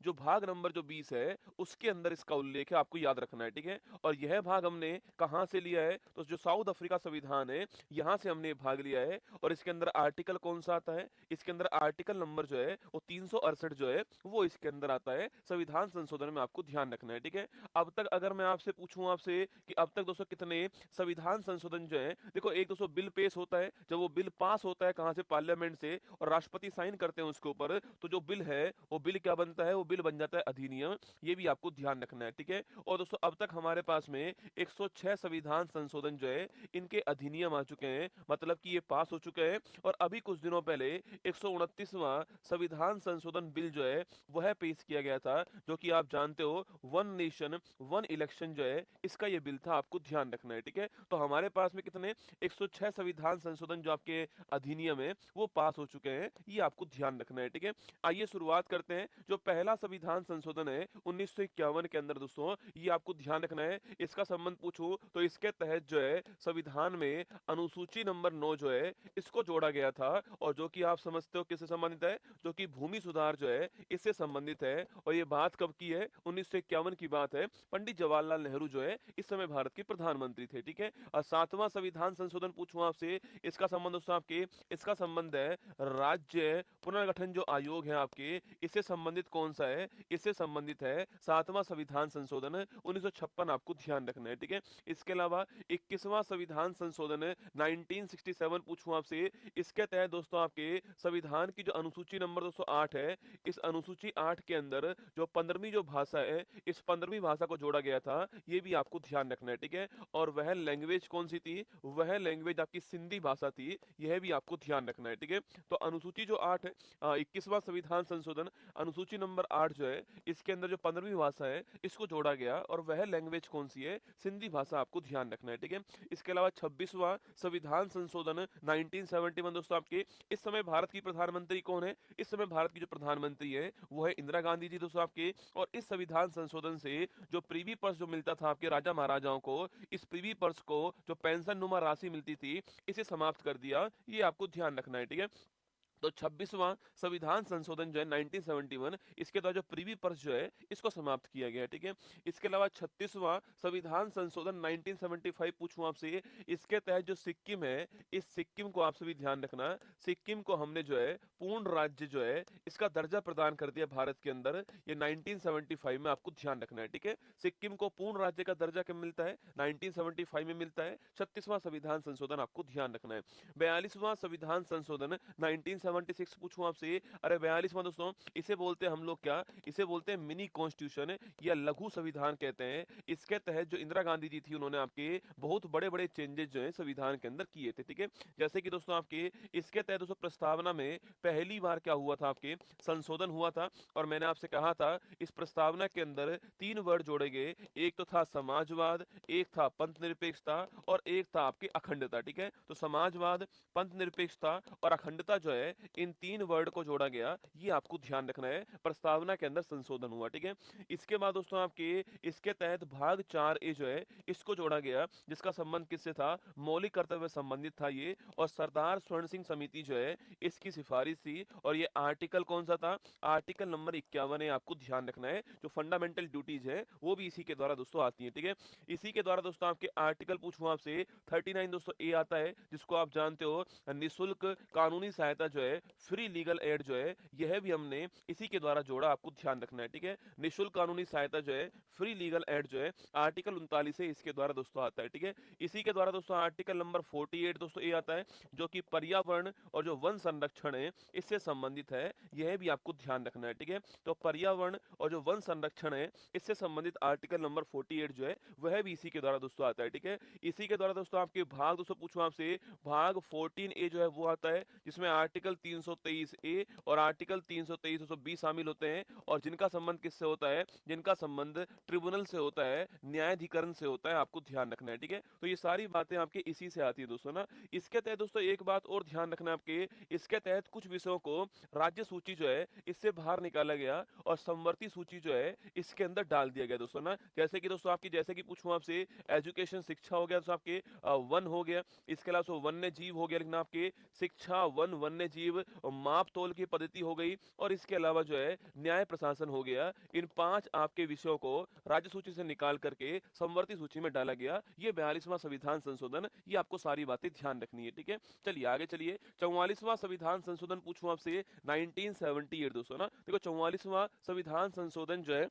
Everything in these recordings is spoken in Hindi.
जो भाग नंबर जो 20 है उसके अंदर इसका उल्लेख है, आपको याद रखना है, ठीक है। और यह भाग हमने कहाँ से लिया है, तो जो साउथ अफ्रीका संविधान है यहाँ से हमने भाग लिया है। और इसके अंदर आर्टिकल कौन सा आता है, इसके अंदर आर्टिकल नंबर जो है वो 368 जो है वो इसके अंदर आता है संविधान संशोधन में, आपको ध्यान रखना है, ठीक है। अब तक अगर मैं आपसे पूछूं आपसे कि अब तक दोस्तों कितने संविधान संशोधन जो है, देखो एक दोस्तों बिल पेश होता है, जब वो बिल पास होता है कहां से, पार्लियामेंट से, और राष्ट्रपति साइन करते हैं उसके ऊपर, तो जो बिल है वो बिल क्या बनता है, वो बिल बन जाता है अधिनियम। ये भी आपको ध्यान रखना है, ठीक है। और दोस्तों अब तक हमारे पास में 106 संविधान संशोधन जो है इनके अधिनियम आ चुके हैं, मतलब कि ये पास हो चुके हैं। और अभी कुछ दिनों पहले 129वां संविधान संशोधन बिल जो है वह पेश किया गया था, जो कि आप जानते हो वन नेशन वन इलेक्शन जो है इसका ये बिल था, आपको ध्यान रखना है, ठीक है। तो हमारे पास में कितने 106 संविधान संशोधन जो आपके अधिनियम है वो पास हो चुके हैं, ये आपको ध्यान रखना है, ठीक है। आइए शुरुआत करते हैं। जो पहला संविधान संशोधन है 1951 के अंदर दोस्तों, ये आपको ध्यान रखना है। इसका संबंध पूछूं तो इसके तहत जो है संविधान में अनुसूची नंबर 9 जो है इसको जोड़ा गया था, और जो कि आप समझते हो किससे संबंधित है, जो कि भूमि सुधार जो है इससे संबंधित है। और ये बात कब की है, 1951 की बात है। पंडित जवाहरलाल नेहरू जो है इस समय भारत के प्रधानमंत्री थे, ठीक है। और सातवां संविधान संशोधन पूछूं आपसे, इसका संबंध दोस्तों आपके, इसका संबंध है राज्य पुनर्गठन जो आयोग है आपके, इससे संबंधित कौन सा है, इससे संबंधित है सातवां संविधान संशोधन 1956, आपको ध्यान रखना है, ठीक है। इसके अलावा 21वां संविधान संशोधन 1967 पूछूं आपसे, इसके तहत दोस्तों आपके संविधान की जो अनुसूची नंबर 208 है, इस अनुसूची 8 के अंदर जो 15वीं जो भाषा है, इस 15वीं भाषा को जोड़ा गया था, ये भी आपको ध्यान रखना है, ठीक है। और वह लैंग्वेज कौन सी थी, वह लैंग्वेज आपकी सिंधी भाषा थी, यह भी आपको ध्यान रखना है, ठीक है। तो अनुसूची जो 8 है, 21वां संविधान संशोधन अनुसूची नंबर 8 जो है इसके अंदर जो 15वीं भाषा है इसको जोड़ा गया, और वह लैंग्वेज कौन सी है, सिंधी भाषा, आपको ध्यान रखना है, ठीक है। इसके अलावा 26वां संविधान संशोधन 1971 दोस्तों आपके, इस समय भारत की प्रधानमंत्री कौन है, इस समय भारत की जो प्रधानमंत्री है वो है इंदिरा गांधी जी दोस्तों आपके। और इस संविधान संशोधन से जो प्रीवी पर्स जो मिलता था आपके राजा महाराजाओं को, इस प्रीवी पर्स को जो पेंशन नुमा राशि मिलती थी, इसे समाप्त कर दिया, ये आपको ध्यान रखना है, ठीक है। तो 26वां संविधान संशोधन जो है 1971, इसके द्वारा जो प्रीवी पर्स जो है इसको समाप्त किया गया है, ठीक है। इसके अलावा 36वां संविधान संशोधन 1975 पूछूं आपसे, इसके तहत जो सिक्किम है, इस सिक्किम को आप सभी ध्यान रखना, सिक्किम को हमने जो है पूर्ण राज्य जो है इसका दर्जा प्रदान कर दिया भारत के अंदर, ये 1975 में, आपको ध्यान रखना है, ठीक है। सिक्किम को पूर्ण राज्य का दर्जा कब मिलता है, 1975 में मिलता है। 36वां संविधान संशोधन आपको ध्यान रखना है। 42वां संविधान संशोधन 1976 पूछूं आपसे, अरे 42वां दोस्तों, इसे बोलते हैं हम लोग क्या, इसे बोलते हैं मिनी कॉन्स्टिट्यूशन या लघु संविधान कहते हैं। इसके तहत जो इंदिरा गांधी जी थी उन्होंने आपके बहुत बड़े बड़े चेंजेस जो है संविधान के अंदर किए थे, ठीक है। जैसे कि दोस्तों आपके इसके तहत दोस्तों प्रस्तावना में पहली बार क्या हुआ था, आपके संशोधन हुआ था। और मैंने आपसे कहा था इस प्रस्तावना के अंदर 3 वर्ड जोड़े गए, एक तो था समाजवाद, एक था पंथ निरपेक्षता, और एक था आपकी अखंडता, ठीक है। तो समाजवाद, पंथ निरपेक्षता और अखंडता जो है, इन 3 वर्ड को जोड़ा गया, ये आपको ध्यान रखना है, प्रस्तावना के अंदर संशोधन हुआ, ठीक है। इसके बाद दोस्तों आपके इसके तहत भाग 4A जो है इसको जोड़ा गया, जिसका संबंध किससे था, मौलिक कर्तव्य संबंधित था ये, और सरदार स्वर्ण सिंह समिति जो है इसकी सिफारिश थी। और ये आर्टिकल कौन सा था, आर्टिकल नंबर 51 है, आपको ध्यान रखना है। जो फंडामेंटल ड्यूटीज है वो भी इसी के द्वारा दोस्तों आती है, ठीक है। इसी के द्वारा दोस्तों आपके आर्टिकल पूछूं आपसे 39 दोस्तों ए आता है, जिसको आप जानते हो निशुल्क कानूनी सहायता जो है, फ्री लीगल एड जो है, यह भी हमने इसी के द्वारा जोड़ा, आपको ध्यान रखना है, ठीक है। निशुल्क कानूनी सहायता जो है, फ्री लीगल एड जो है, आर्टिकल 39 है, इसके द्वारा दोस्तों आता है, ठीक है। इसी के द्वारा दोस्तों आर्टिकल नंबर 48 दोस्तों ए आता है, जो कि पर्यावरण और जो वन संरक्षण है इससे संबंधित है, यह भी आपको ध्यान रखना है, ठीक है। तो पर्यावरण और जो वन संरक्षण है इससे संबंधित आर्टिकल नंबर 48 जो है वह भी इसी के द्वारा दोस्तों आता है, ठीक है। इसी के द्वारा दोस्तों आपके भाग दोस्तों पूछूं आपसे, भाग 14A जो है वो आता है, जिसमें आर्टिकल 323A और आर्टिकल 323 220 शामिल होते हैं, और जिनका संबंध किससे होता है, जिनका संबंध ट्रिब्यूनल से होता है, न्यायाधिकरण से होता है, आपको ध्यान रखना है, ठीक है। तो ये सारी बातें आपके इसी से आती है दोस्तों ना। इसके तहत दोस्तों एक बात और ध्यान रखना है आपके, इसके तहत कुछ विषयों को राज्य सूची जो है इससे बाहर निकाला गया, और समवर्ती सूची जो है इसके अंदर डाल दिया गया दोस्तों ना। जैसे कि दोस्तों आपकी, जैसे कि पूछूं आपसे, एजुकेशन शिक्षा हो गया दोस्तों आपके, वन हो गया। इसके अलावा वन्य जीव हो गया, लेकिन आपके शिक्षा वन वन्य जीव सचिव, माप तोल की पद्धति हो गई और इसके अलावा जो है न्याय प्रशासन हो गया। इन 5 आपके विषयों को राज्य सूची से निकाल करके समवर्ती सूची में डाला गया। ये 42वां संविधान संशोधन, ये आपको सारी बातें ध्यान रखनी है, ठीक है? चलिए आगे चलिए। 44वां संविधान संशोधन पूछूं आपसे 1978 दोस्तों ना। देखो 44वां संविधान संशोधन जो है,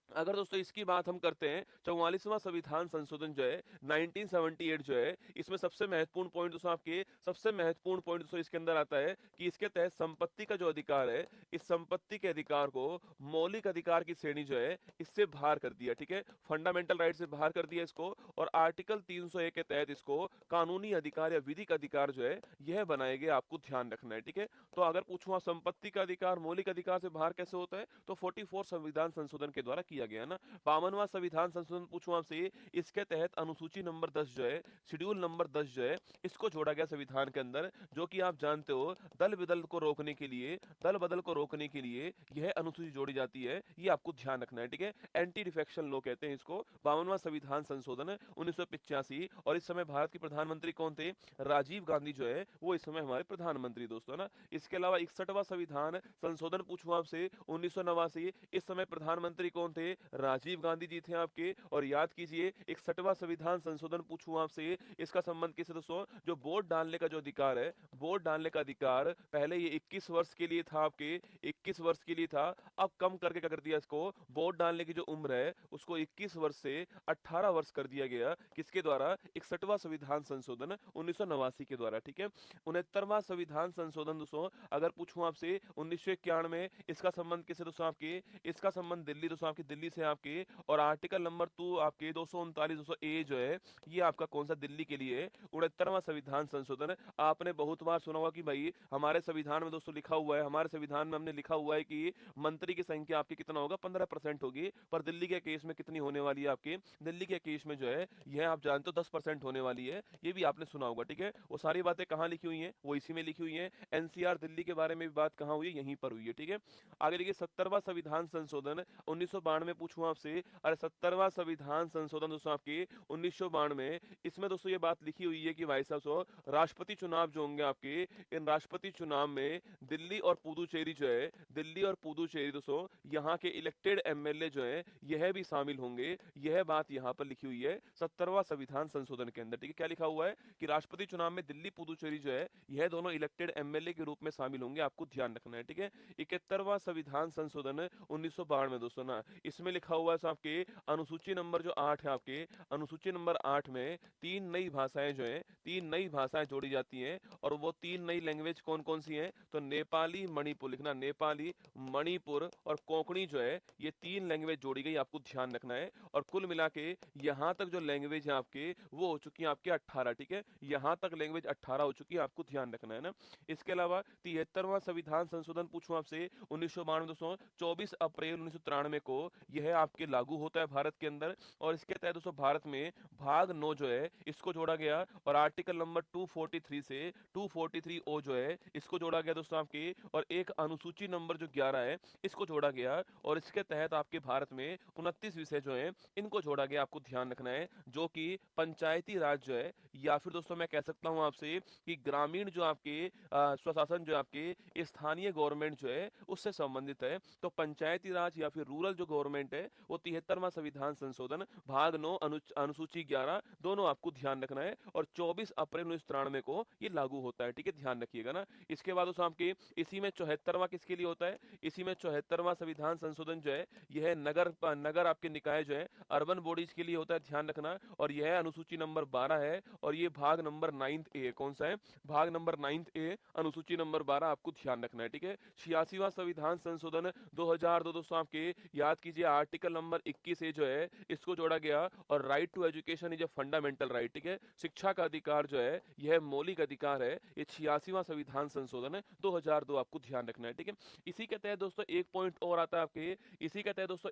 अगर दोस्तों इसकी बात हम करते हैं, 44वां संविधान संशोधन जो है 1978 जो है, इसमें सबसे महत्वपूर्ण पॉइंट दोस्तों आपके सबसे महत्वपूर्ण पॉइंट दोस्तों इसके अंदर आता है कि इसके तहत संपत्ति का जो अधिकार है, इस संपत्ति के अधिकार को मौलिक अधिकार की श्रेणी जो है इससे बाहर कर दिया, ठीक है? फंडामेंटल राइट से बाहर कर दिया इसको और आर्टिकल 301 के तहत इसको कानूनी अधिकार या विधिक अधिकार जो है यह बनाए गए, आपको ध्यान रखना है, ठीक है? तो अगर पूछूं संपत्ति का अधिकार मौलिक अधिकार से बाहर कैसे होता है, तो 44 संविधान संशोधन के द्वारा किया गया ना। 52वां संविधान संशोधन पूछूं आपसे, इसके तहत अनुसूची नंबर 10 जो है, शेड्यूल नंबर 10 जो है, इसको जोड़ा गया संविधान के अंदर, जो कि आप जानते हो दल बदल को रोकने के लिए, दल बदल को रोकने के लिए यह अनुसूची जोड़ी जाती है, ये आपको ध्यान रखना है, ठीक है? एंटी डिफेक्शन लॉ कहते हैं इसको। 52वां संविधान संशोधन 1985, और इस समय भारत के प्रधानमंत्री कौन थे? राजीव गांधी जो है वो इस समय हमारे प्रधानमंत्री दोस्तों ना। इसके अलावा 61वां संविधान संशोधन पूछूं आपसे 1989, इस समय प्रधानमंत्री कौन थे? राजीव गांधी जी थे आपके। और याद कीजिए 61वां संविधान संशोधन पूछूं आपसे, इसका संबंध किससे दोस्तों? जो वोट डालने का जो अधिकार है, वोट डालने का अधिकार पहले ये 21 वर्ष के लिए था आपके, 21 वर्ष के लिए था, अब कम करके क्या कर दिया इसको? वोट डालने की जो उम्र है उसको 21 वर्ष से 18 वर्ष कर दिया गया। किसके द्वारा? 61वां संविधान संशोधन 1989 के द्वारा, ठीक है? 69वां संविधान संशोधन दोस्तों अगर पूछूं आपसे 1991, इसका संबंध किससे दोस्तों आपके? इसका संबंध दिल्ली दोस्तों आपकी, दिल्ली से आपके। और आर्टिकल नंबर 2 आपके 239 200 ए जो है ये आपका कौन सा? दिल्ली के लिए। 69वां संविधान संशोधन आपने बहुत बार सुना होगा कि भाई हमारे संविधान में दोस्तों लिखा हुआ है, हमारे संविधान में हमने लिखा हुआ है कि मंत्री की संख्या आपकी कितना होगा? 15% होगी। पर दिल्ली के केस में कितनी होने वाली है आपकी? दिल्ली के केस में जो है यह आप जानते हो 10% होने वाली है, ये भी आपने सुना होगा, ठीक है? वो सारी बातें कहाँ लिखी हुई हैं? वो इसी में लिखी हुई हैं। एनसीआर दिल्ली के बारे में भी बात कहाँ हुई है? यहीं पर हुई है, ठीक है? आगे देखिए 70वां संविधान संशोधन 1992 पूछूं आपसे। अरे 70वां संविधान संशोधन दोस्तों आपके 1992, इसमें दोस्तों ये बात लिखी हुई है कि भाई साहब राष्ट्रपति चुनाव जो होंगे आपके, इन राष्ट्रपति चुनाव में दिल्ली और पुदुचेरी जो है, दिल्ली और पुदुचेरी दोस्तों यहाँ के इलेक्टेड एमएलए जो है यह भी शामिल होंगे। यह बात यहाँ पर लिखी हुई है 70वां संविधान संशोधन के अंदर, ठीक है? क्या लिखा हुआ है कि राष्ट्रपति चुनाव में दिल्ली पुदुचेरी जो है यह दोनों इलेक्टेड एमएलए के रूप में शामिल होंगे, आपको ध्यान रखना है, ठीक है? 71वां संविधान संशोधन 1992 दोस्तों ना, इसमें लिखा हुआ है आपके अनुसूची नंबर जो 8 है आपके, अनुसूची नंबर 8 में 3 नई भाषाएं जो है, 3 नई भाषाएं जोड़ी जाती हैं। और वो 3 नई लैंग्वेज कौन कौन सी हैं? तो नेपाली मणिपुर लिखना, नेपाली मणिपुर और कोंकणी जो है, ये 3 लैंग्वेज जोड़ी गई, आपको ध्यान रखना है। और कुल मिला के यहाँ तक जो लैंग्वेज है आपके वो हो चुकी है आपके 18, ठीक है? यहाँ तक लैंग्वेज 18 हो चुकी है, आपको ध्यान रखना है ना। इसके अलावा 73वां संविधान संशोधन पूछूं आपसे 1992 दोस्तों, 24 अप्रैल 1993 को यह आपके लागू होता है भारत के अंदर। और इसके तहत दोस्तों भारत में भाग 9 जो है इसको जोड़ा गया, और आर्टिकल नंबर 243 से 243 ओ जो है इसको जोड़ा गया दोस्तों आपके। और एक अनुसूची नंबर जो 11 है इसको जोड़ा गया, और इसके तहत आपके भारत में 29 विषय जो है इनको जोड़ा गया, आपको ध्यान रखना है, जो कि पंचायती राज जो है, या फिर दोस्तों मैं कह सकता हूं आपसे कि ग्रामीण जो आपके स्वशासन जो आपके स्थानीय गवर्नमेंट जो है उससे संबंधित है। तो पंचायती राज या फिर रूरल जो गवर्नमेंट है वो 73वां संविधान संशोधन भाग 9 अनुसूची 11 दोनों आपको ध्यान रखना है, और 24 अप्रैल 1993 को ये लागू होता है, ठीक है? ध्यान रखिएगा ना। इसके बाद दोस्तों आपके इसी में 74वां किसके लिए होता है? इसी में 74वां संविधान संशोधन जो है यह नगर आपके निकाय जो है अर्बन बॉडीज के लिए होता है, ध्यान रखना। और यह अनुसूची नंबर 12 है, और ये भाग नंबर 9 ए, कौन सा है? भाग नंबर 9 ए अनुसूची नंबर 12, आपको ध्यान रखना है, ठीक है? 86वां संविधान संशोधन 2002 दोस्तों आपके याद कीजिए आर्टिकल नंबर 21 ए जो है इसको जोड़ा गया, और right to education is a fundamental right, ठीक है? शिक्षा का अधिकार जो है यह मौलिक अधिकार है। ये 86वां संविधान संशोधन है 2002, आपको ध्यान रखना है, ठीक है? इसी के तहत दोस्तों एक पॉइंट और आता है आपके, इसी के तहत दोस्तों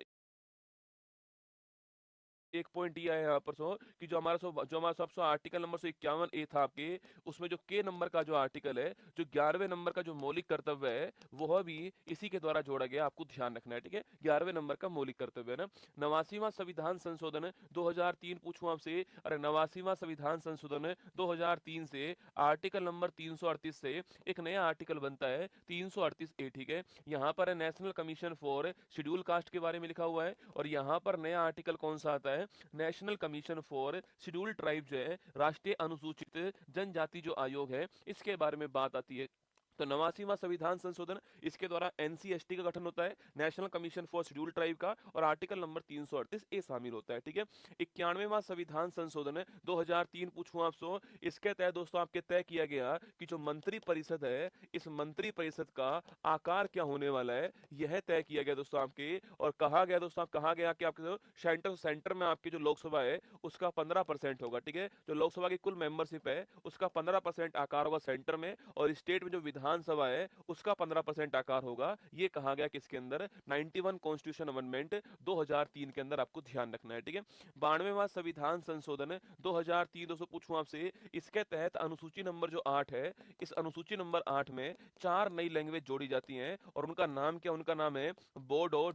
एक पॉइंट ये है यहाँ पर कि जो हमारा सबसे आर्टिकल नंबर 151 ए था आपके, उसमें जो के नंबर का जो आर्टिकल है, जो 11वें नंबर का जो मौलिक कर्तव्य है, वह भी इसी के द्वारा जोड़ा गया, आपको ध्यान रखना है, ठीक है। 11वें नंबर का मौलिक कर्तव्य है ना। 89वां संविधान संशोधन 2003 पूछूं आपसे, अरे 89वां संविधान संशोधन 2003 से आर्टिकल नंबर 338 से एक नया आर्टिकल बनता है 338 ए, ठीक है। यहाँ पर national commission for schedule caste के बारे में लिखा हुआ है, और यहाँ पर नया आर्टिकल कौन सा आता है, national commission for schedule tribe जो है, राष्ट्रीय अनुसूचित जनजाति जो आयोग है, इसके बारे में बात आती है। तो 89वां संविधान संशोधन, इसके द्वारा एनसीएसटी का गठन होता है, national commission for schedule tribe का, और आर्टिकल नंबर 338 ए शामिल होता है, ठीक है। 91वां संविधान संशोधन 2003 पूछूं आपसे, इसके तहत दोस्तों आपके तय किया गया कि जो मंत्री परिषद है, इस मंत्री परिषद का आकार क्या होने वाला है, यह तय किया गया दोस्तों आपके। और कहा गया दोस्तों, कहा गया कि आपके जो सेंटर में आपकी जो लोकसभा है, उसका 15% होगा, ठीक है। जो लोकसभा की कुल मेंबरशिप है, उसका 15% आकार होगा सेंटर में, और स्टेट में जो विधानसभा है, उसका 15% आकार होगा। ये कहा गया किसके अंदर, 91 कॉन्स्टिट्यूशन अमेंडमेंट 2003 के अंदर, आपको ध्यान रखना है, ठीक है। 92वां संविधान संशोधन 2003 दोस्तों पूछूं आपसे, इसके तहत अनुसूची नंबर जो 8 है, इस अनुसूची नंबर 8 में 4 नई लैंग्वेज जोड़ी जाती हैं, और उनका नाम क्या, उनका नाम है बोडो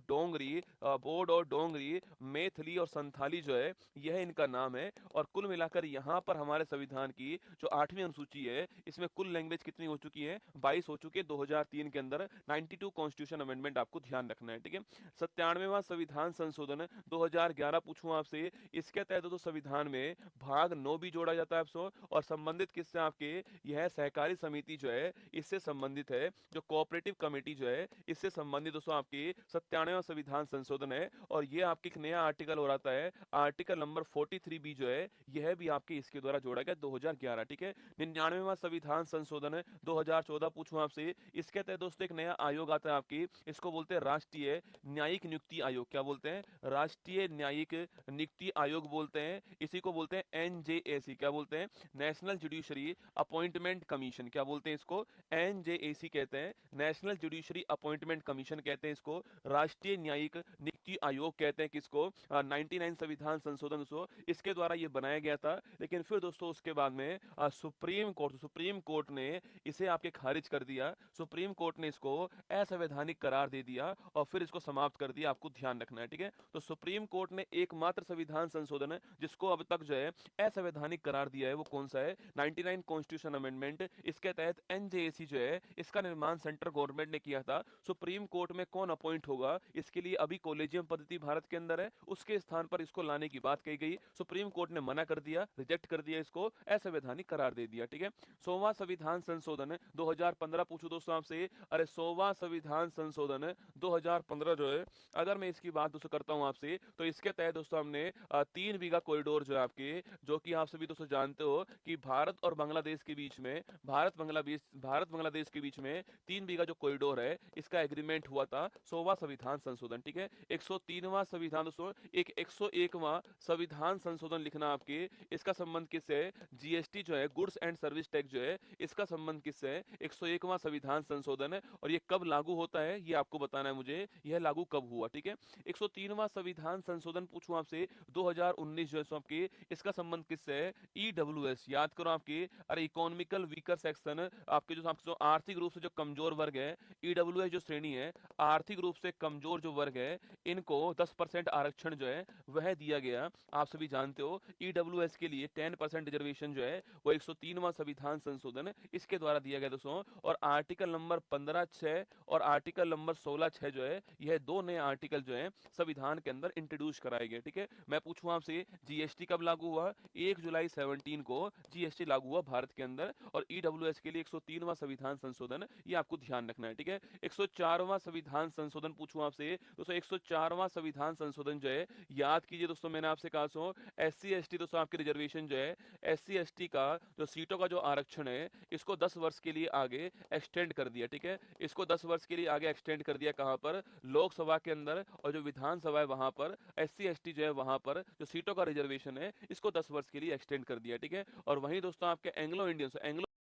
डोंगरी, मैथिली और संथाली जो है, यह इनका नाम है। और कुल मिलाकर यहाँ पर हमारे संविधान की जो 8वीं अनुसूची है, इसमें कुल लैंग्वेज कितनी हो चुकी है, 22 हो चुकी है 2003 के अंदर। 92 कॉन्स्टिट्यूशन अमेंडमेंट आपको ध्यान रखना है, ठीक है। 97वां संविधान संशोधन 2011 पूछूं आपसे, इसके तहत तो संविधान में भाग 9 भी जोड़ा जाता है आपसे, और संबंधित किससे, आपके यह सहकारी समिति जो है, इससे संबंधित है। जो कोऑपरेटिव कमेटी जो है, इससे संबंधित दोस्तों आपकी 97वां संविधान संशोधन है। और ये आपके एक नया आर्टिकल हो रहा है, आर्टिकल नंबर 43 बी जो है, यह भी आपके इसके द्वारा जोड़ा गया 2011, ठीक है। 99वां संविधान संशोधन 2014 पूछूं आपसे, इसके तहत दोस्तों एक नया आयोग आता है आपकी, इसको बोलते हैं राष्ट्रीय न्यायिक नियुक्ति आयोग। क्या बोलते हैं, राष्ट्रीय न्यायिक नियुक्ति आयोग बोलते हैं, इसी को बोलते हैं एनजेएसी। क्या बोलते हैं, नेशनल जुडिशरी अपॉइंटमेंट कमीशन। क्या बोलते हैं इसको, एनजेएसी कहते हैं, नेशनल जुडिशरी अपॉइंटमेंट कमीशन कहते हैं इसको, राष्ट्रीय न्यायिक नियुक्ति आयोग कहते हैं किसको, 99 संविधान संशोधन इसके द्वारा ये बनाया गया था। लेकिन फिर दोस्तों उसके बाद में सुप्रीम कोर्ट ने इसे आपके खारिज कर दिया। सुप्रीम कोर्ट ने इसको असंवैधानिक करार दे दिया, और फिर इसको समाप्त कर दिया, आपको ध्यान रखना है, ठीक है। तो सुप्रीम कोर्ट ने एकमात्र संविधान संशोधन जिसको अब तक जो है असंवैधानिक करार दिया है, वो कौन सा है, 99 कॉन्स्टिट्यूशन अमेंडमेंट। इसके तहत एनजेएसी जो है, इसका निर्माण सेंट्रल गवर्नमेंट ने किया था। सुप्रीम कोर्ट में कौन अपॉइंट होगा, इसके लिए अभी कॉलेजियम पद्धति भारत के अंदर है, उसके स्थान पर इसको लाने की बात कही गई। सुप्रीम कोर्ट ने मना कर दिया, रिजेक्ट कर दिया, इसको असंवैधानिक करार दे दिया, ठीक है। 100वां संविधान संशोधन 2015 पूछूं दोस्तों आपसे, अरे 100वां संविधान संशोधन 2015 जो है, अगर मैं इसकी बात दोस्तों करता हूं आपसे, तो इसके तहत दोस्तों हमने 3 बीघा कॉरिडोर जो है आपके, जो कि आप सभी दोस्तों जानते हो कि भारत और बांग्लादेश के बीच में, भारत बांग्लादेश के बीच में 3 बीघा जो कॉरिडोर है, इसका एग्रीमेंट हुआ था। 100वां संविधान संशोधन, ठीक है। 103वां संविधान दोस्तों, 101वां संविधान संशोधन लिखना आपके, इसका संबंध किससे है, जीएसटी जो है, गुड्स एंड सर्विस टैक्स जो है, इसका संबंध किससे है, 101वां संविधान संशोधन है। और ये कब लागू होता है, ये आपको बताना है मुझे, यह लागू कब हुआ, ठीक है। 103वां संविधान संशोधन पूछूं आपसे 2019 जो है आपके, इसका संबंध किससे है, ईडब्ल्यूएस, याद करो आपके, अरे इकोनॉमिकल वीकर सेक्शन, आपके जो आर्थिक रूप से जो कमजोर वर्ग है, ईडब्ल्यूएस जो श्रेणी है, आर्थिक रूप से कमजोर जो वर्ग है, इनको 10% आरक्षण जो है वह दिया गया। आप सभी जानते हो ईडब्ल्यूएस के लिए 10% रिजर्वेशन जो है, वो 103वां संविधान संशोधन इसके द्वारा दिया गया दोस्तों। और आर्टिकल नंबर 15(6) और आर्टिकल नंबर 16(6) जो है, यह दो नए आर्टिकल जो है संविधान के अंदर इंट्रोड्यूस कराए गए, ठीक है। मैं पूछूं आपसे, जीएसटी कब लागू हुआ, 1 जुलाई 17 को जीएसटी लागू हुआ भारत के अंदर। और ईडब्ल्यूएस के लिए 103वां संविधान संशोधन, ये आपको ध्यान रखना है, ठीक है। 104वां संविधान संशोधन पूछूं आपसे दोस्तों, 104वां संविधान संशोधन जो है, याद कीजिए दोस्तों, मैंने आपसे कहा सो एससी एसटी दोस्तों आपके रिजर्वेशन जो है, एससी एसटी का जो सीटों का जो आरक्षण है, इसको 10 वर्ष के लिए आगे एक्सटेंड कर दिया, ठीक है। इसको 10 वर्ष के लिए आगे एक्सटेंड कर दिया, कहां पर, लोकसभा के अंदर, और जो विधानसभा है वहां पर एससी एसटी जो है, वहां पर जो सीटों का रिजर्वेशन है, इसको 10 वर्ष के लिए एक्सटेंड कर दिया, ठीक है। और वहीं दोस्तों आपके एंग्लो इंडियंस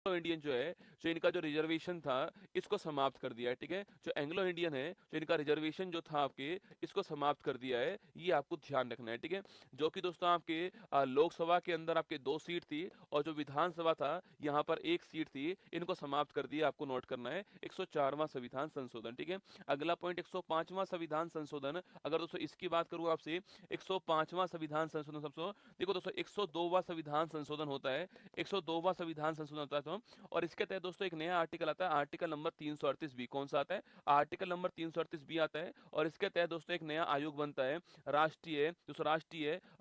इंडियन जो इनका जो रिजर्वेशन था, इसको समाप्त कर दिया है, ठीक है? जो एंग्लो इंडियन है, जो इनका रिजर्वेशन जो था आपके, इसको समाप्त कर दिया है, ये आपको ध्यान रखना है, ठीक है? जो कि दोस्तों आपके लोकसभा के अंदर आपके 2 सीट थी और जो विधानसभा था, यहाँ पर 1 सीट थी, इनको समाप्त कर दिया, आपको नोट करना है, 104वां संविधान संशोधन, ठीक है? अगला पॉइंट 105वां संविधान संशोधन, अगर दोस्तों इसकी बात करूँ आपसे, 105वां संविधान संशोधन सबसे देखो दोस्तों 102वां संविधान संशोधन होता है, 102वां संविधान संशोधन होता है तो और इसके तहत दोस्तों एक नया आर्टिकल आता है, आर्टिकल नंबर 338 बी। कौन सा आता है? आर्टिकल नंबर 338 बी आता है और इसके तहत दोस्तों एक नया आयोग बनता है, राष्ट्रीय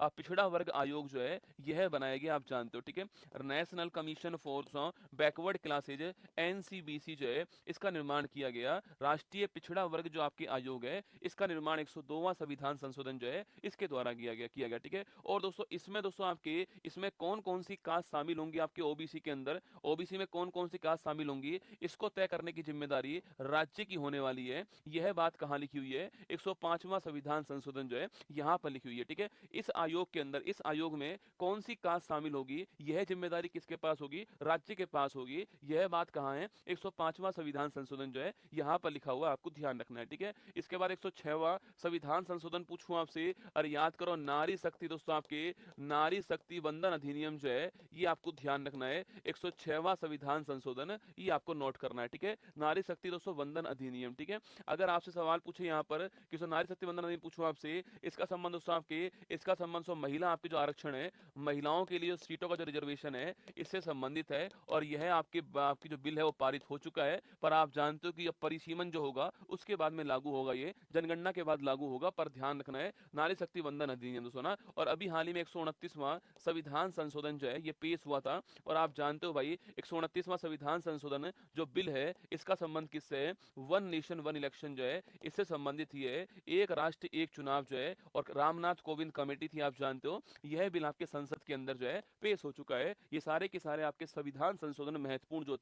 पिछड़ा वर्ग आयोग जो है यह बनाया गया, आप जानते हो, ठीक है? National commission for backward classes, NCBC जो है इसका निर्माण किया गया। राष्ट्रीय पिछड़ा वर्ग जो आपके आयोग है, इसका निर्माण 102वां संविधान संशोधन जो है इसके द्वारा किया गया, ठीक है? और दोस्तों इसमें आपके इसमें कौन कौन सी कास्ट शामिल होंगी आपके ओबीसी के अंदर, ओबीसी में कौन कौन सी कास्ट शामिल होंगी, इसको तय करने की जिम्मेदारी राज्य की होने वाली है। यह बात कहाँ लिखी हुई है? 105वां संविधान संशोधन जो है यहाँ पर लिखी हुई है, ठीक है? इस आयोग के अंदर, इस आयोग में कौन सी कास्ट शामिल होगी, यह जिम्मेदारी किसके पास होगी? राज्य के पास होगी। यह बात कहाँ है? 105वां संविधान संशोधन जो है यहाँ पर लिखा हुआ, आपको ध्यान रखना है, ठीक है? इसके बाद 106वां संविधान संशोधन पूछूं आपसे, और याद करो नारी शक्ति दोस्तों, आपके नारी शक्ति वंदन अधिनियम जो है ये आपको ध्यान रखना है। 106वां संविधान संशोधन ये आपको नोट करना है, ठीक है? नारी शक्ति दोस्तों वंदन अधिनियम, ठीक है? अगर आपसे सवाल पूछे यहाँ पर कि नारी शक्ति वंदन अधिनियम पूछूं आपसे, इसका संबंध दोस्तों आपके, इसका संबंध महिला आपके जो आरक्षण है, महिलाओं के लिए जो सीटों का जो रिजर्वेशन है, इससे संबंधित है और यह आपकी जो बिल है वो पारित हो चुका है। पर आप जानते हो कि अब परिसीमन जो होगा उसके बाद में लागू होगा, ये जनगणना के बाद लागू होगा, पर ध्यान रखना है नारी शक्ति वंदन अधिनियम दोस्तों ना। और अभी हाल ही में 129वां संविधान संशोधन जो है ये पेश हुआ था और आप जानते हो भाई 129वां संविधान संशोधन जो बिल है इसका संबंध किससे है? वन नेशन वन इलेक्शन जो है इससे संबंधित ही है। एक राष्ट्र एक चुनाव जो है, और रामनाथ कोविंद कमेटी थी, आप जानते हो, यह बिल आपके संसद के अंदर जो है पेश हो चुका है। ये सारे के सारे आपके संविधान संशोधन महत्वपूर्ण जो